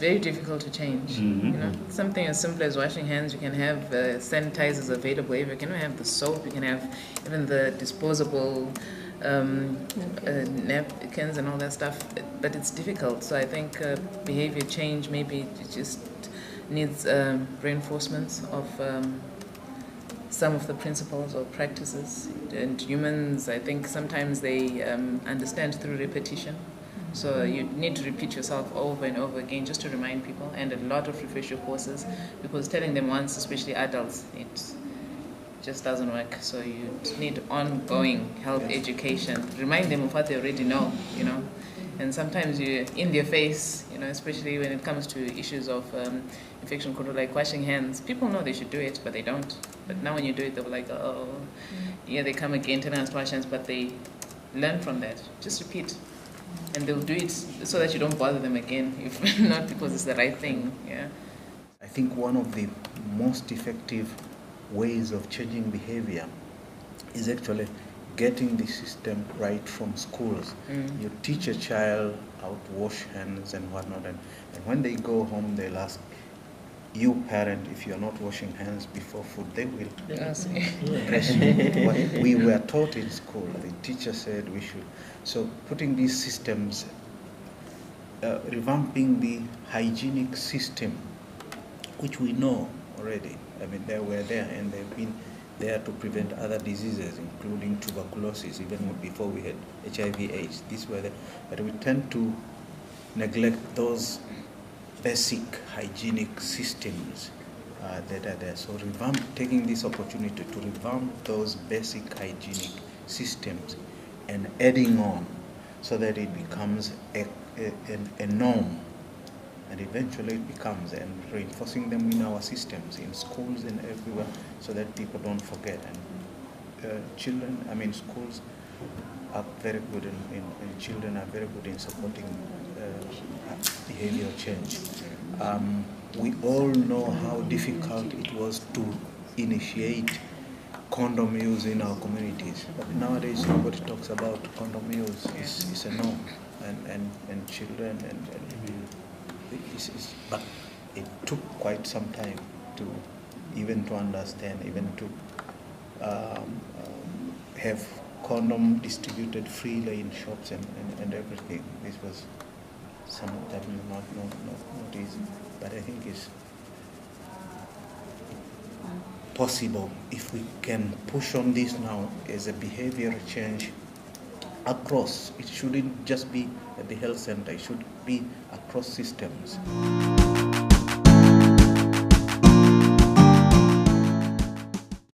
very difficult to change. You know, something as simple as washing hands. You can have sanitizers available. You can have the soap. You can have even the disposable napkins and all that stuff. But it's difficult. So I think behavior change maybe it just needs reinforcement of some of the principles or practices. And humans, I think sometimes they understand through repetition. So you need to repeat yourself over and over again just to remind people, and a lot of refresher courses, because telling them once, especially adults, it just doesn't work. So you need ongoing health education. Remind them of what they already know, you know. And sometimes you're in their face, you know, especially when it comes to issues of infection control, like washing hands. People know they should do it, but they don't. But now when you do it, they're like, oh, yeah, they come again, telling us to wash hands, but they learn from that. Just repeat. And they'll do it so that you don't bother them again, if not because it's the right thing. Yeah. I think one of the most effective ways of changing behavior is actually getting the system right from schools. You teach a child how to wash hands and whatnot, and when they go home, they'll ask you, parent, if you're not washing hands before food, they will press you. What we were taught in school, the teacher said we should. So putting these systems, revamping the hygienic system, which we know already. I mean, they were there and they've been there to prevent other diseases, including tuberculosis, even before we had HIV/AIDS. These were there, but we tend to neglect those basic hygienic systems that are there. So taking this opportunity to revamp those basic hygienic systems and adding on so that it becomes a norm, and eventually it becomes, and reinforcing them in our systems, in schools and everywhere, so that people don't forget. And schools are very good, and children are very good in supporting behavioral change. We all know how difficult it was to initiate condom use in our communities, but nowadays nobody talks about condom use. It's a norm, and children but it took quite some time to understand, even to have condom distributed freely in shops and everything. This was sometimes not easy, but I think it's possible if we can push on this now as a behavioral change across. It shouldn't just be at the health center, it should be across systems.